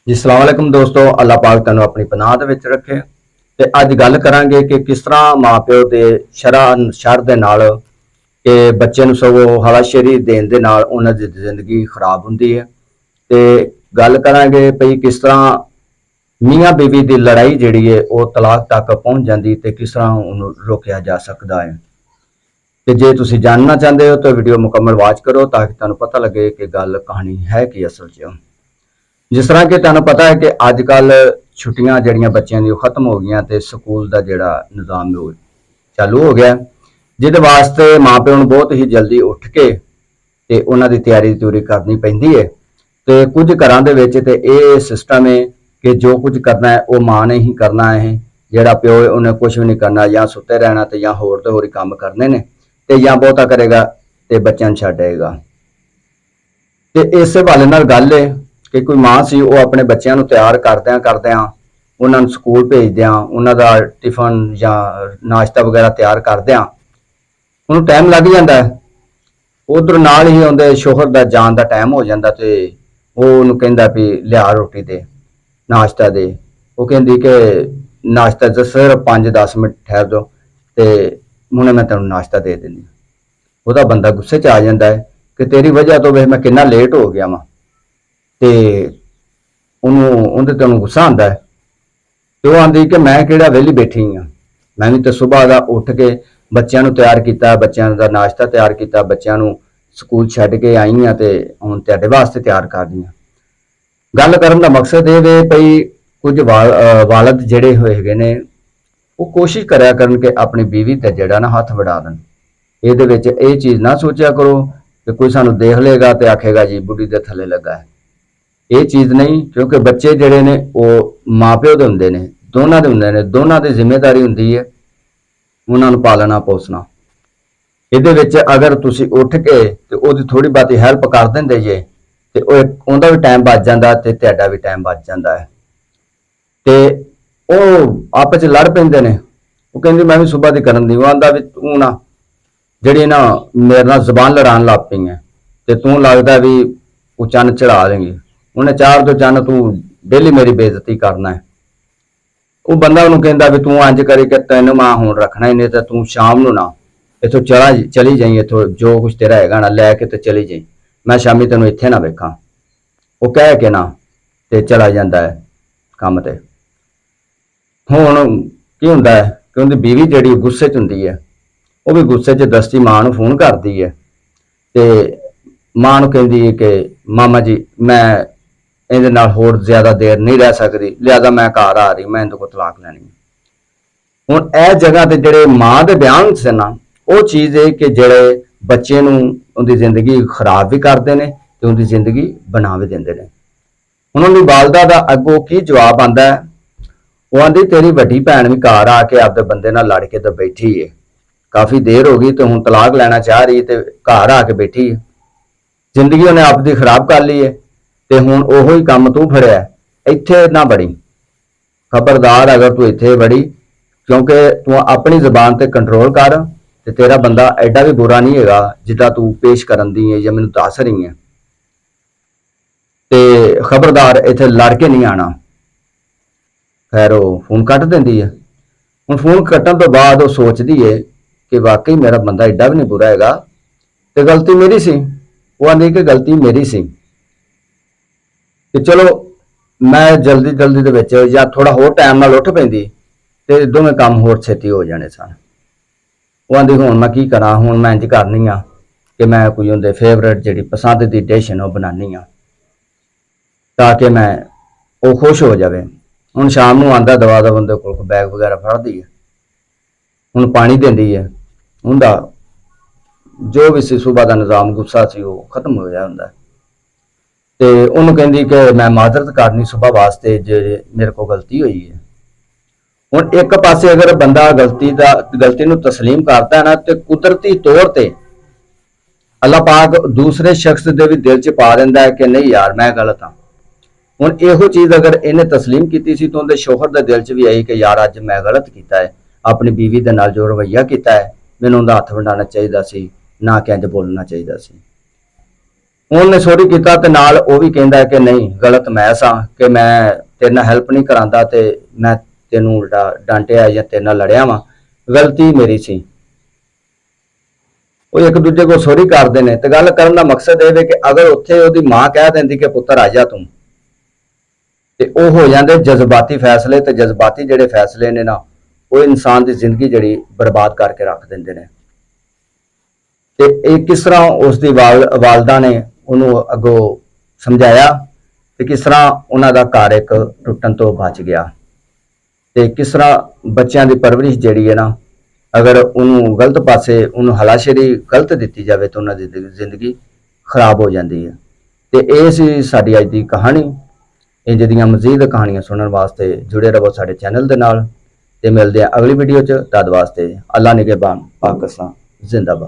जी अस्सलाम वालेकुम दोस्तों, अल्लाह पाक तुहानू अपनी पनाह दे विच रखे। ते अज गल करांगे कि किस तरह माँ प्यो दे शर दे नाल कि बच्चे नू सगों हवाशेरी देण दे नाल उन्हां दी जिंदगी खराब हुंदी है। ते गल करांगे भई किस तरह मियाँ बीवी दी लड़ाई जिहड़ी है वो तलाक तक पहुंच जांदी ते किस तरह उन्हें रोकिया जा सकदा है। ते जे तुसीं जानना चाहते हो तो वीडियो मुकम्मल वाच करो ताकि तुहानू पता लगे कि गल कहानी है कि असल च। जिस तरह कि तुहानू पता है कि अजकल छुट्टियां जड़ियां बच्चों दी खत्म हो गई तो स्कूल का जिहड़ा निज़ाम चालू हो गया, जिहदे वास्ते माँ प्यो नू बहुत ही जल्दी उठ के ते उन्हां दी तैयारी तुरी करनी पैंदी है। ते कुछ घरां दे विच ते इह सिस्टम है कि जो कुछ करना है वो माँ ने ही करना है, जिहड़ा प्यो है उन्हें कुछ भी नहीं करना, या सुते रहना ते या होर ते होर काम करने ने ते या बहुता करेगा ते बच्चों नू छड्ड आएगा। ते इस हवाले नाल गल है कि कोई माँ सी वो अपने बच्चों नू तैयार करदियां उन्होंने स्कूल भेजदियां उन्हों का टिफन या नाश्ता वगैरह तैयार करदियां उन्होंने टाइम लग जाता है। उधर नाल ही उनके शोहर का जान का टाइम हो जाता तो वो उन्होंने कहता भी लिया रोटी दे नाश्ता दे, वो कहती कि नाश्ता सिर्फ 5-10 मिनट ठहर दो तो हुणे मैं तेन नाश्ता दे देनी। वह बंदा गुस्से च आ जाता है कि तेरी वजह तो वे मैं कितना लेट हो गया वा, तो उन्होंने तेन गुस्सा आता है। तो आती कि मैं कि वेली बैठी हाँ, मैं भी तो सुबह का उठ के बच्चों को तैयार किया, बच्चों का नाश्ता तैयार किया, बच्चों को स्कूल छड्ड के आई हाँ, तो हुण तुहाडे वास्ते तैयार कर रही हाँ। गल करन दा मकसद ये वे भई कुछ वालद जिहड़े होए ने वो कोशिश करा करन कि अपनी बीवी ते जिहड़ा ना हथ वड़ा देन। इहदे विच इह चीज़ ना सोचा करो कि कोई सानू देख लेगा तो आखेगा जी बुढ़ी दे थल्ले लगा है। ये चीज़ नहीं, क्योंकि बच्चे जिहड़े ने वो माँ प्यो दे हुंदे ने, दोनों दे हुंदे ने, दोनों दी जिम्मेदारी हुंदी है उन्हां नू पालना पोसना। इहदे विच अगर तुसीं उठ के ते ओहदी थोड़ी बहुती हैल्प कर दिंदे जे ते उहदा भी टाइम बच जांदा ते तुहाडा भी टाइम बच जांदा है। ते ਉਹ आपस ਚ लड़ ਪੈਂਦੇ ਨੇ। ਉਹ ਕਹਿੰਦੀ मैं भी सुबह ਦੀ ਕਰਨ ਦੀ, ਉਹ ਆਂਦਾ ਵੀ ਤੂੰ ਨਾ ਜਿਹੜੀ ਨਾ ਮੇਰੇ ਨਾਲ ਜ਼ਬਾਨ ਲੜਾਉਣ ਲੱਗ ਪਈ ਹੈ ਤੇ ਤੂੰ ਲੱਗਦਾ ਵੀ ਉਹ ਚੰਨ ਚੜਾ ਲੇਂਗੀ, ਉਹਨੇ ਚਾਰ ਤੋਂ ਚੰਨ ਤੂੰ ਡੇਲੀ ਮੇਰੀ ਬੇਇੱਜ਼ਤੀ ਕਰਨਾ ਹੈ। ਉਹ ਬੰਦਾ ਉਹਨੂੰ ਕਹਿੰਦਾ ਵੀ ਤੂੰ ਇੰਜ ਕਰੀ ਕਿ ਤੈਨੂੰ ਮੈਂ ਹੁਣ ਰੱਖਣਾ ਹੀ ਨਹੀਂ ਤੇ ਤੂੰ ਸ਼ਾਮ ਨੂੰ ਨਾ ਇਥੋਂ ਚਲੀ ਜਾਈ, ਇਥੋਂ ਜੋ ਕੁਛ ਤੇਰਾ ਹੈਗਾ ਨਾ ਲੈ ਕੇ ਤੇ ਚਲੀ ਜਾਈ, ਮੈਂ ਸ਼ਾਮੀ ਤੈਨੂੰ ਇੱਥੇ ਨਾ ਵੇਖਾਂ। ਉਹ ਕਹਿ ਕੇ ਨਾ ਤੇ ਚਲਾ ਜਾਂਦਾ ਹੈ ਕੰਮ ਤੇ। ਹੁਣ ਕੀ ਹੁੰਦਾ ਹੈ ਕਿ ਉਹਦੀ ਬੀਵੀ ਜਿਹੜੀ ਗੁੱਸੇ 'ਚ ਹੁੰਦੀ ਹੈ, ਉਹ ਵੀ ਗੁੱਸੇ 'ਚ ਦਸਤੀ ਮਾਂ ਨੂੰ ਫੋਨ ਕਰਦੀ ਹੈ ਤੇ ਮਾਂ ਨੂੰ ਕਹਿੰਦੀ ਹੈ ਕਿ ਮਾਮਾ ਜੀ ਮੈਂ ਇਹਦੇ ਨਾਲ ਹੋਰ ਜ਼ਿਆਦਾ ਦੇਰ ਨਹੀਂ ਰਹਿ ਸਕਦੀ, ਲਿਆਦਾ ਮੈਂ ਘਰ ਆ ਰਹੀ, ਮੈਂ ਇਹਦੇ ਕੋਲ ਤਲਾਕ ਲੈਣੀ। ਹੁਣ ਇਹ ਜਗ੍ਹਾ ਤੇ ਜਿਹੜੇ ਮਾਂ ਦੇ ਬਿਆਨ ਸੀ ਨਾ, ਉਹ ਚੀਜ਼ ਹੈ ਕਿ ਜਿਹੜੇ ਬੱਚੇ ਨੂੰ ਉਹਦੀ ਜ਼ਿੰਦਗੀ ਖਰਾਬ ਵੀ ਕਰਦੇ ਨੇ ਤੇ ਉਹਦੀ ਜ਼ਿੰਦਗੀ ਬਣਾ ਵੀ ਦਿੰਦੇ ਨੇ। ਹੁਣ ਉਹਦੀ ਵਾਲਦਾ ਦਾ ਅੱਗੋਂ ਕੀ ਜਵਾਬ ਆਂਦਾ ਹੈ, ਉਹ ਆਂਦੀ तेरी ਵੱਡੀ ਭੈਣ ਵੀ ਘਰ ਆ ਕੇ ਆਪਦੇ ਬੰਦੇ ਨਾਲ ਲੜ ਕੇ ਤੇ ਬੈਠੀ ਹੈ, ਕਾਫੀ ਦੇਰ ਹੋ ਗਈ ਤੇ ਹੁਣ ਤਲਾਕ ਲੈਣਾ ਚਾਹ ਰਹੀ ਤੇ ਘਰ ਆ ਕੇ ਬੈਠੀ ਹੈ, ਜ਼ਿੰਦਗੀ ਉਹਨੇ ਆਪਦੀ ਖਰਾਬ ਕਰ ਲਈ ਹੈ ਤੇ ਹੁਣ ਉਹੋ ਹੀ ਕੰਮ ਤੂੰ ਫੜਿਆ, ਇੱਥੇ ਨਾ ਬੜੀ ਖਬਰਦਾਰ ਅਗਰ ਤੂੰ ਇੱਥੇ ਬੜੀ, ਕਿਉਂਕਿ ਤੂੰ ਆਪਣੀ ਜ਼ਬਾਨ ਤੇ ਕੰਟਰੋਲ ਕਰ ਤੇ ਤੇਰਾ ਬੰਦਾ ਐਡਾ ਵੀ ਬੁਰਾ ਨਹੀਂ ਹੈਗਾ ਜਿੱਦਾਂ ਤੂੰ ਪੇਸ਼ ਕਰਨ ਦੀ ਹੈ ਜਾਂ ਮੈਨੂੰ ਦੱਸ ਰਹੀ ਹੈ, ਤੇ ਖਬਰਦਾਰ ਇੱਥੇ ਲੜ ਕੇ ਨਹੀਂ ਆਣਾ। खैर वो फोन कट देंदी है। हुण फोन कट्टण तो बाद वो सोचती है कि वाकई मेरा बंदा एडा भी नहीं बुरा हैगा ते गलती मेरी सी। वो आंदी कि गलती मेरी सी कि चलो मैं जल्दी जल्दी दे विच या थोड़ा होर टाइम नाल उठ पैंदी ते दोवें काम होर छेती हो जाने सन। वो आंदी हुण मैं की करा, हुण मैं इंज करनी आ कि मैं कोई उहदे फेवरेट जिहड़ी पसंद दी डिश है वो बनानी आ ताकि मैं वो खुश हो जाए। ਹੁਣ ਸ਼ਾਮ ਨੂੰ ਆਂਦਾ ਦਵਾ ਦਾ ਬੰਦੇ ਕੋਲ ਬੈਗ ਵਗੈਰਾ ਫੜਦੀ ਹੈ, ਹੁਣ ਪਾਣੀ ਦਿੰਦੀ ਹੈ, ਉਹਦਾ ਜੋ ਵੀ ਸੀ ਸੁਬਹ ਦਾ ਨਿਜ਼ਾਮ ਗੁੱਸਾ ਸੀ ਉਹ ਖਤਮ ਹੋ ਗਿਆ ਹੁੰਦਾ ਤੇ ਉਹਨੂੰ ਕਹਿੰਦੀ ਕਿ ਮੈਂ ਮਾਜ਼ਰਤ ਕਰਨੀ ਸੁਬਹ ਵਾਸਤੇ ਜੇ ਮੇਰੇ ਕੋਲ ਗਲਤੀ ਹੋਈ ਹੈ। ਹੁਣ ਇੱਕ ਪਾਸੇ ਅਗਰ ਬੰਦਾ ਗਲਤੀ ਨੂੰ ਤਸਲੀਮ ਕਰਦਾ ਨਾ ਤੇ ਕੁਦਰਤੀ ਤੌਰ ਤੇ ਅੱਲਾਹ ਪਾਕ ਦੂਸਰੇ ਸ਼ਖਸ ਦੇ ਵੀ ਦਿਲ 'ਚ ਪਾ ਦਿੰਦਾ ਹੈ ਕਿ ਨਹੀਂ ਯਾਰ मैं गलत हाँ। ਹੁਣ ਇਹੋ ਚੀਜ਼ ਅਗਰ ਇਹਨੇ ਤਸਲੀਮ ਕੀਤੀ ਸੀ ਤਾਂ ਉਹਦੇ ਸ਼ੋਹਰ ਦੇ ਦਿਲ 'ਚ ਵੀ ਆਈ ਕਿ ਯਾਰ ਅੱਜ ਮੈਂ ਗਲਤ ਕੀਤਾ ਹੈ, ਆਪਣੀ ਬੀਵੀ ਦੇ ਨਾਲ ਜੋ ਰਵੱਈਆ ਕੀਤਾ ਹੈ ਮੈਨੂੰ ਉਹਦਾ ਹੱਥ ਵੰਡਾਉਣਾ ਚਾਹੀਦਾ ਸੀ, ਨਾ ਕਿ ਇੰਝ ਬੋਲਣਾ ਚਾਹੀਦਾ ਸੀ। ਉਹਨੇ ਸੋਰੀ ਕੀਤਾ ਤੇ ਨਾਲ ਉਹ ਵੀ ਕਹਿੰਦਾ ਕਿ ਨਹੀਂ ਗਲਤ ਮੈਂ ਸਾਂ ਕਿ ਮੈਂ ਤੇਰੇ ਨਾਲ ਹੈਲਪ ਨਹੀਂ ਕਰਾਂਦਾ ਤੇ ਮੈਂ ਤੈਨੂੰ ਡਾਂਟਿਆ ਜਾਂ ਤੇਰੇ ਨਾਲ ਲੜਿਆ ਵਾਂ, ਗਲਤੀ ਮੇਰੀ ਸੀ। ਉਹ ਇੱਕ ਦੂਜੇ ਕੋਲ ਸੋਰੀ ਕਰਦੇ ਨੇ। ਤੇ ਗੱਲ ਕਰਨ ਦਾ ਮਕਸਦ ਇਹ ਹੈ ਕਿ ਅਗਰ ਉੱਥੇ ਉਹਦੀ ਮਾਂ ਕਹਿ ਦਿੰਦੀ ਕਿ ਪੁੱਤਰ ਆ ਜਾ ਤੂੰ, ਤੇ ਉਹ ਹੋ ਜਾਂਦੇ ਜਜ਼ਬਾਤੀ ਫੈਸਲੇ। ਤੇ ਜਜ਼ਬਾਤੀ ਜਿਹੜੇ ਫੈਸਲੇ ਨੇ ਨਾ, ਉਹ ਇਨਸਾਨ ਦੀ ਜ਼ਿੰਦਗੀ ਜਿਹੜੀ ਬਰਬਾਦ ਕਰਕੇ ਰੱਖ ਦਿੰਦੇ ਨੇ। ਤੇ ਇਹ ਕਿਸ ਤਰ੍ਹਾਂ ਉਸ ਦੀ ਵਾਲਦਾ ਨੇ ਉਹਨੂੰ ਅੱਗੋਂ ਸਮਝਾਇਆ ਤੇ ਕਿਸ ਤਰ੍ਹਾਂ ਉਹਨਾਂ ਦਾ ਘਰ ਇੱਕ ਟੁੱਟਣ ਤੋਂ ਬਚ ਗਿਆ। ਤੇ ਕਿਸ ਤਰ੍ਹਾਂ ਬੱਚਿਆਂ ਦੀ ਪਰਵਰਿਸ਼ ਜਿਹੜੀ ਹੈ ਨਾ, ਅਗਰ ਉਹਨੂੰ ਗਲਤ ਪਾਸੇ ਉਹਨੂੰ ਹਲਾਸ਼ੇਰੀ ਗਲਤ ਦਿੱਤੀ ਜਾਵੇ ਤਾਂ ਉਹਨਾਂ ਦੀ ਜ਼ਿੰਦਗੀ ਖਰਾਬ ਹੋ ਜਾਂਦੀ ਹੈ। ਤੇ ਇਹ ਸੀ ਸਾਡੀ ਅੱਜ ਦੀ ਕਹਾਣੀ। ਇੰਜ ਦੀਆਂ ਮਜ਼ੀਦ ਕਹਾਣੀਆਂ ਸੁਣਨ ਵਾਸਤੇ ਜੁੜੇ ਰਹੋ ਸਾਡੇ ਚੈਨਲ ਦੇ ਨਾਲ ਤੇ ਮਿਲਦੇ ਆ ਅਗਲੀ ਵੀਡੀਓ 'ਚ। ਤਦ ਵਾਸਤੇ ਅੱਲਾ ਨਿਗਹਿਬਾਨ, ਪਾਕਿਸਤਾਨ ਜ਼ਿੰਦਾਬਾਦ।